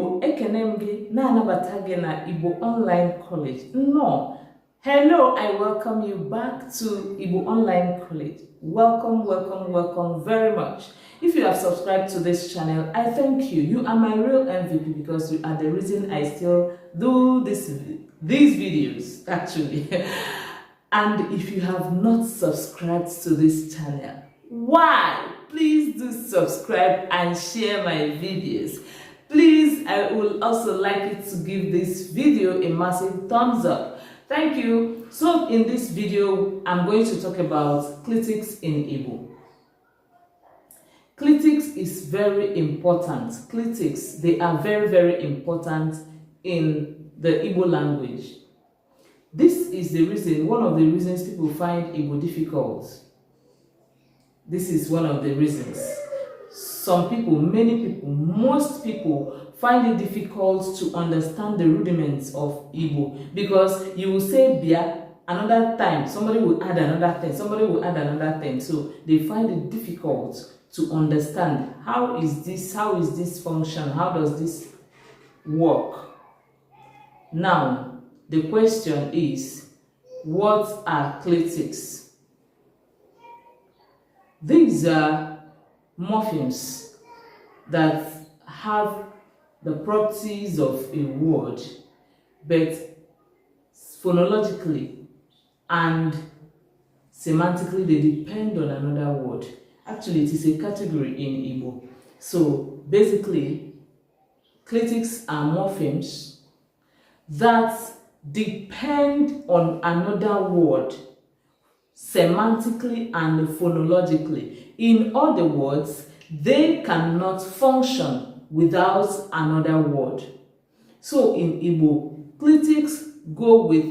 Igbo ekenemgi na anabatage na Igbo Online College. No. Hello, I welcome you back to Igbo Online College. Welcome, welcome, welcome very much. If you have subscribed to this channel, I thank you. You are my real MVP because you are the reason I still do these videos, actually. And if you have not subscribed to this channel, why? Please do subscribe and share my videos. Please, I would also like you to give this video a massive thumbs up. Thank you. So in this video, I'm going to talk about clitics in Igbo. Clitics is very important. Clitics, they are very, very important in the Igbo language. This is the reason, one of the reasons people find Igbo difficult. This is one of the reasons. Some people, many people, most people find it difficult to understand the rudiments of Igbo because you will say bia, another time somebody will add another thing, somebody will add another thing. So they find it difficult to understand how is this function, how does this work. Now, the question is, what are clitics? These are morphemes that have the properties of a word, but phonologically and semantically they depend on another word. Actually, it is a category in Igbo. So basically, clitics are morphemes that depend on another word semantically and phonologically. In other words, they cannot function without another word. So in Igbo, clitics go with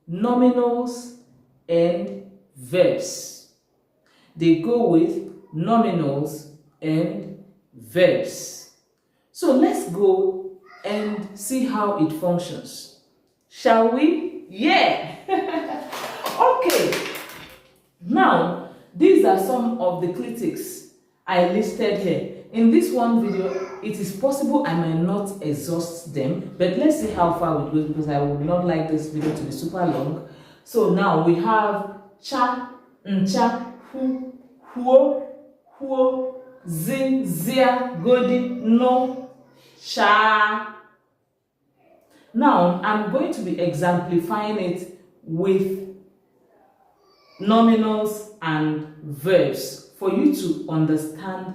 nominals and verbs. They go with nominals and verbs. So let's go and see how it functions. Shall we? Yeah! Okay. Now, these are some of the clitics I listed here. In this one video, it is possible I might not exhaust them, but let's see how far we go because I would not like this video to be super long. So now we have cha, ncha, hu, huo, huo, zi, zia, godi, no, cha. Now, I'm going to be exemplifying it with nominals and verbs for you to understand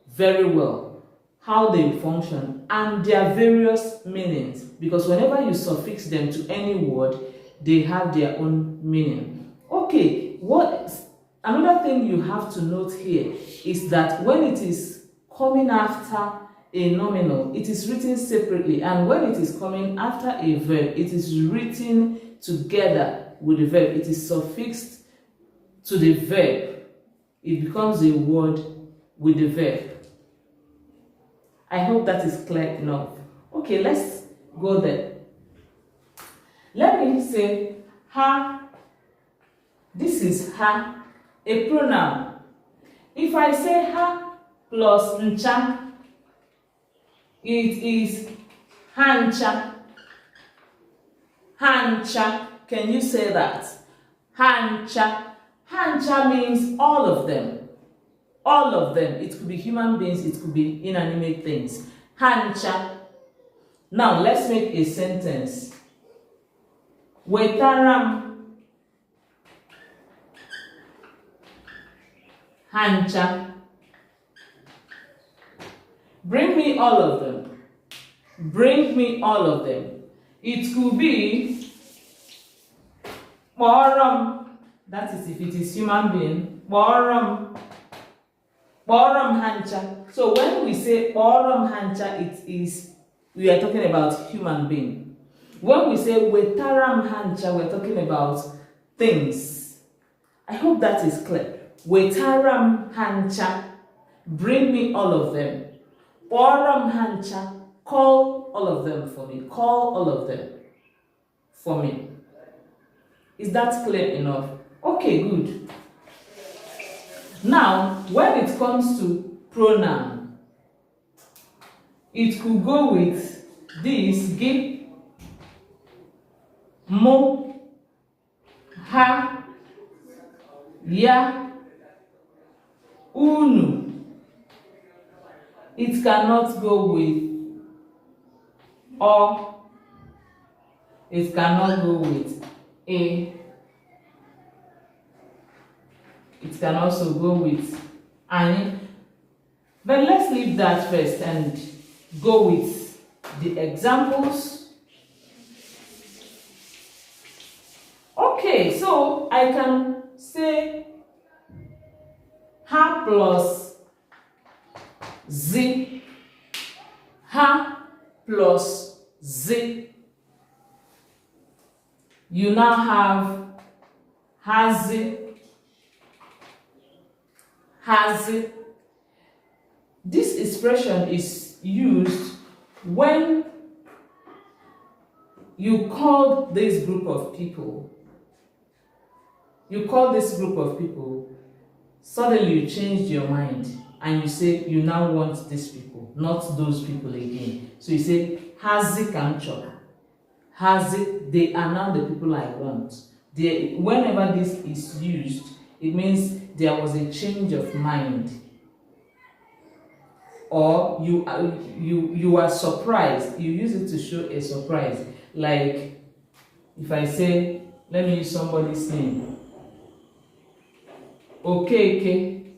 very well how they function and their various meanings, because whenever you suffix them to any word, they have their own meaning. Okay, another thing you have to note here is that when it is coming after a nominal, it is written separately, and when it is coming after a verb, it is written together with the verb. It is suffixed to the verb. It becomes a word with the verb. I hope that is clear enough. Okay, let's go there. Let me say ha. This is ha, a pronoun. If I say ha plus ncha, it is hancha. Hancha. Can you say that? Hancha. Hancha means all of them. All of them. It could be human beings, it could be inanimate things. Hancha. Now let's make a sentence. Wetaram hancha. Bring me all of them. Bring me all of them. It could be moram. That is if it is human being. Moram. Moram hancha. So when we say moram hancha, we are talking about human being. When we say wetaram hancha, we're talking about things. I hope that is clear. Wetaram hancha. Bring me all of them. Moram hancha. Call all of them for me. Call all of them for me. Is that clear enough? Okay, good. Now, when it comes to pronoun, it could go with this gị, mụ, ha, ya, unu. It cannot go with or. It cannot go with a. It can also go with any. But let's leave that first and go with the examples. Okay, so I can say ha plus z, ha plus z. You now have hazi, hazi. This expression is used when you call this group of people. You call this group of people, suddenly you change your mind and you say you now want these people, not those people again. So you say hazi kamcho. Hazi, they are now the people I want. Whenever this is used, it means there was a change of mind. Or you are surprised. You use it to show a surprise. Like if I say, let me use somebody's name. Okeke.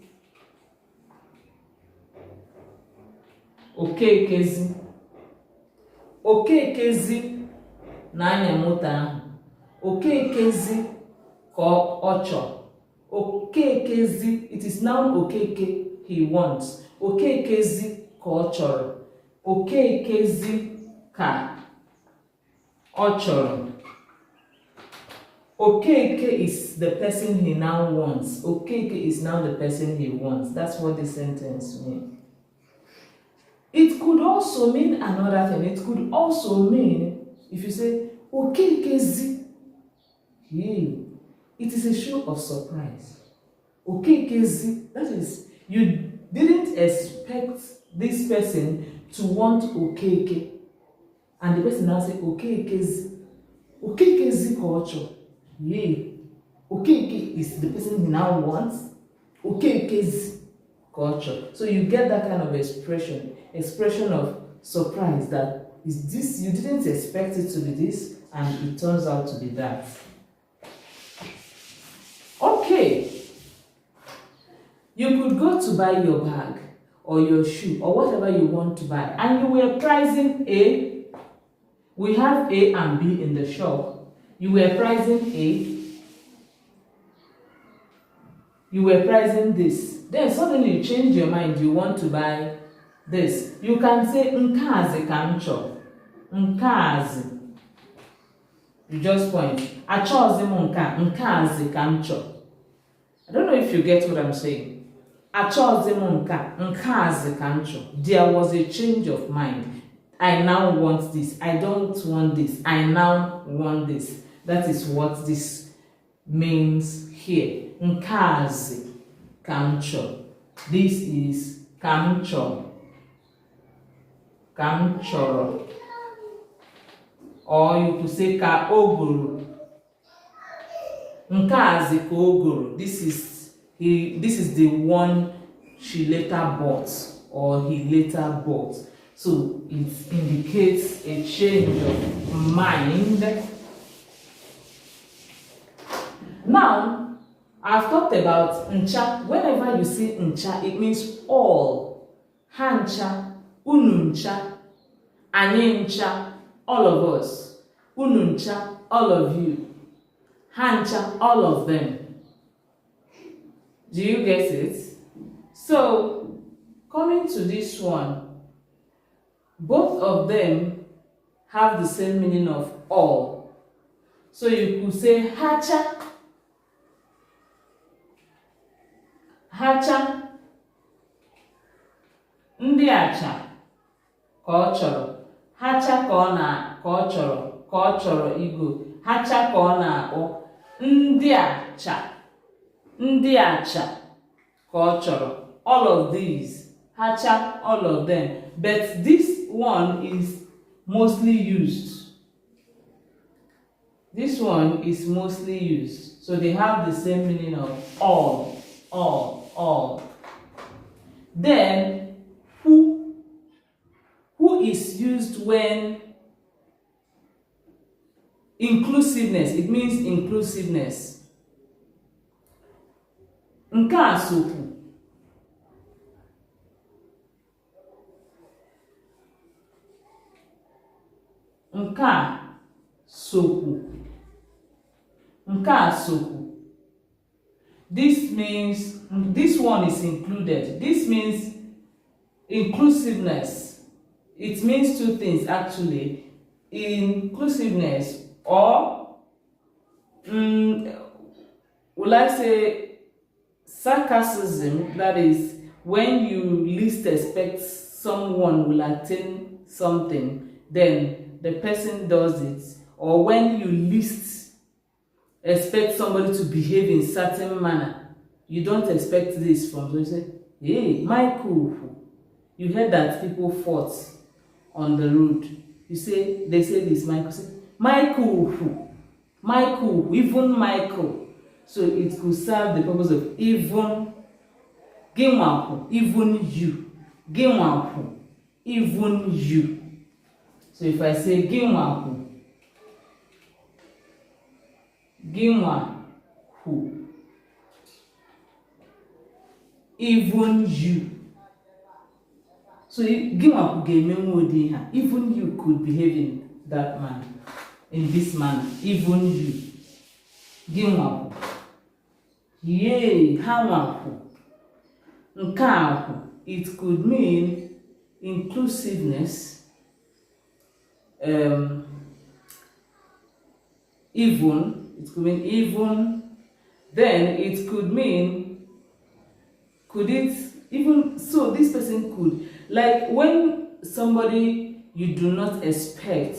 Okekezi. Okekezi na-anya moto ahụ. Okekezi ka ọ chọrọ. Okekezi, it is now Okeke he wants. Okekezi ka ọ chọrọ. Okekezi ka ọ chọrọ. Okeke is the person he now wants. Okeke is now the person he wants. That's what the sentence means. It could also mean another thing. It could also mean, if you say, Okekezi, yeah, it is a show of surprise. Okekezi, that is, you didn't expect this person to want Okeke. And the person now say, Okekezi. Okekezi culture. Yeah. Okeke is the person he now wants. Okekezi culture. So you get that kind of expression of surprise that is this, you didn't expect it to be this, and it turns out to be that. Okay. You could go to buy your bag or your shoe or whatever you want to buy, and you were pricing A. We have A and B in the shop. You were pricing A. You were pricing this. Then suddenly you change your mind. You want to buy this. You can say nkazi kamcho. Nkazi. You just point. Achozi munka. Nkazi kamcho. I don't know if you get what I'm saying. Achozi munka. Nkazi kamcho. There was a change of mind. I now want this. I don't want this. I now want this. That is what this means here. Nkazi kamcho. This is kamcho. Kamchoro. Or you could say ka oguru. Nkazi ka oguru. This is the one she later bought or he later bought. So it indicates a change of mind. Now, I've talked about ncha. Whenever you see ncha, it means all. Hancha, ununcha, anyincha, all of us. Ununcha, all of you. Hancha, all of them. Do you get it? So, coming to this one, both of them have the same meaning of all. So you could say hacha. Hacha. Ndị acha ka ọ chọrọ. Hacha ka ọ chọrọ igo. Hacha ka ọ na-akpọ. Ndị acha. Ndị acha ka ọ chọrọ. All of these. Hacha, all of them. But this one is mostly used. This one is mostly used. So they have the same meaning of all. Then who is used when inclusiveness. It means inclusiveness. Nke a sokwu. Nke a sokwu. Nke a sokwu. This means this one is included. This means inclusiveness. It means two things actually. Inclusiveness, or will I say sarcasm, that is when you least expect someone will attain something, then the person does it. Or when you least expect somebody to behave in certain manner, you don't expect this from them. You say, hey, Michael, you heard that people fought on the road. They say this, Michael. Say, Michael, even Michael. So it could serve the purpose of even, even you, even you. So if I say even you. So even you could behave in that manner, in this manner. Even you. Yay, it could mean inclusiveness, even. It could mean even. Then it could mean, could it even, so this person could, like when somebody you do not expect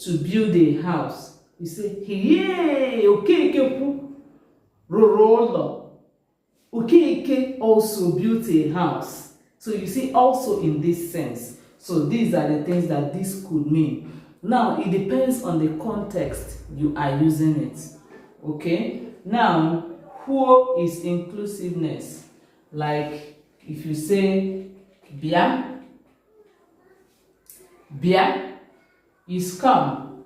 to build a house, you say, hey, okay, okay, also built a house. So you see, also in this sense. So these are the things that this could mean. Now it depends on the context you are using it. Okay. Now, who is inclusiveness? Like if you say bia is come.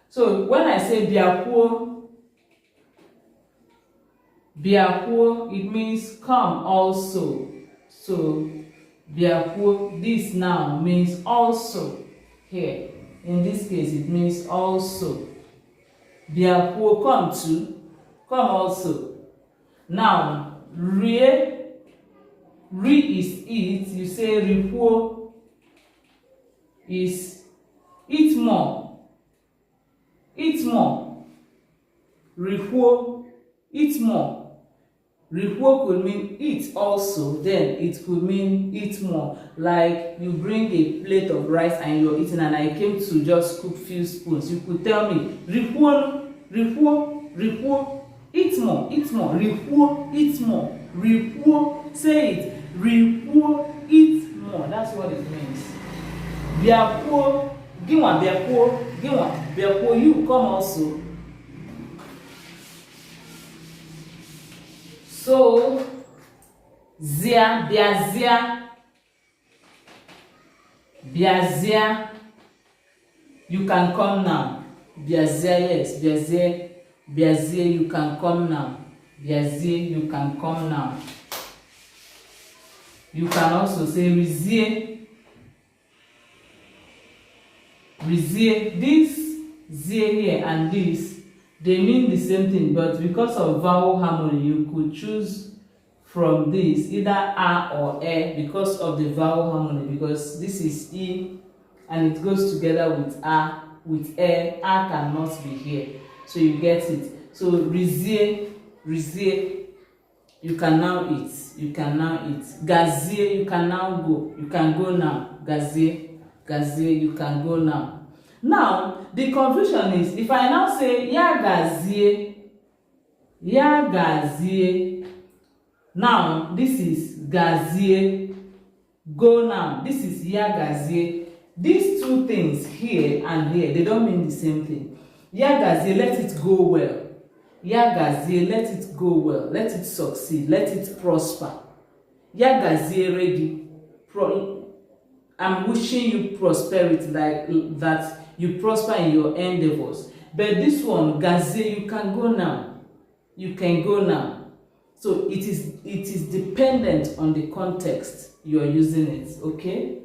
So when I say biakuo, it means come also. So biakuo, this now means also. Here in this case it means also. Biakuo, come to, come also. Now re is eat. You say ripuo is eat more. Eat more. Ripuo, eat more. Ripuo could mean eat also, then it could mean eat more. Like you bring a plate of rice and you're eating, and I came to just cook few spoons. You could tell me, ripuo, eat more, ripuo, eat more, ripuo, say it, ripuo, eat more. That's what it means. Biakuo, biakuo, you come also. So, biazia, you can come now. Biazia, yes, biazia, you can come now. Biazia, you can come now. You can also say rizie. This zie here and this, they mean the same thing, but because of vowel harmony, you could choose from this either a or e because of the vowel harmony. Because this is e and it goes together with a, with e. A cannot be here, so you get it. So rizie, you can now eat. Gazie, you can now go. You can go now. Gazie, you can go now. Now, the confusion is, if I now say ya gazie, now this is gazie, go now. This is ya gazie, These two things here and here, they don't mean the same thing. Yagazie, let it go well. Yagazie, let it go well. Let it succeed. Let it prosper. Yagazie ready. I'm wishing you prosperity, like that you prosper in your endeavors. But this one, Gazie, you can go now. You can go now. So it is dependent on the context you are using it. Okay?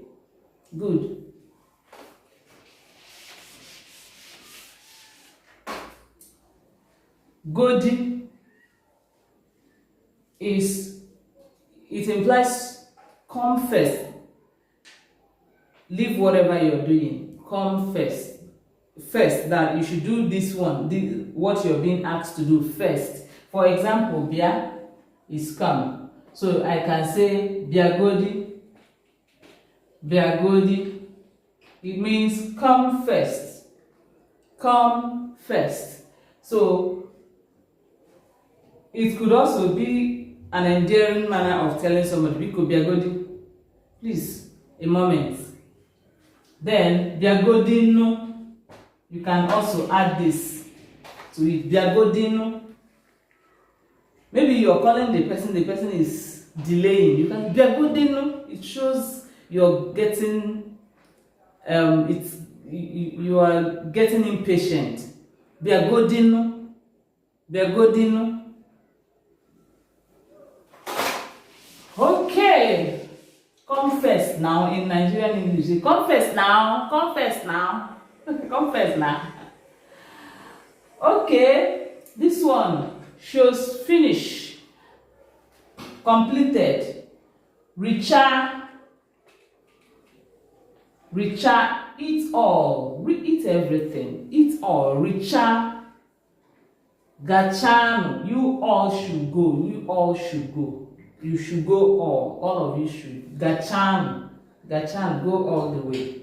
Good. Godi it implies come first. Leave whatever you're doing. Come first. First, that you should do this one, what you're being asked to do first. For example, Bia is come. So I can say Bia Godi. Bia Godi. It means come first. Come first. So it could also be an endearing manner of telling somebody, Biko Bia Godi, please, a moment. Then Bia Godi no. You can also add this to it. Bia Godi no. Maybe you're calling the person is delaying. You can Bia Godi no. It shows you're getting you are getting impatient. Bia Godi no. Bia Godi no. Okay. Come first now in Nigerian English. Come first now. Come first now. Come first now. Okay. This one shows finish. Completed. Richa. Richa. Eat all. Eat everything. Eat all. Richa. Gachano. You all should go. You all should go. You should go all. All of you should. Gachan. Gachan. Go all the way.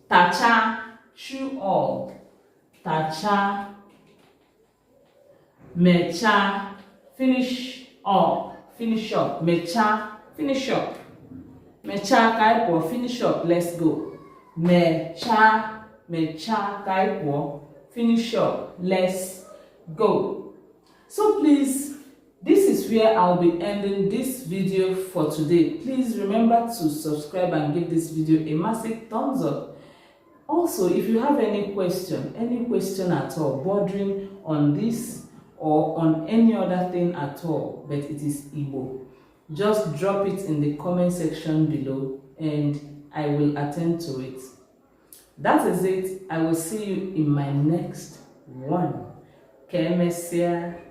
Tacha. Chew all. Tacha. Mecha. Finish up. Finish up. Mecha. Finish up. Mecha kaipo. Finish up. Let's go. Mecha. Mecha kaipo. Finish up. Let's go. So please, this is where I'll be ending this video for today. Please remember to subscribe and give this video a massive thumbs up. Also, if you have any question at all bordering on this or on any other thing at all, but it is Igbo, just drop it in the comment section below and I will attend to it. That is it. I will see you in my next one. Kemesia.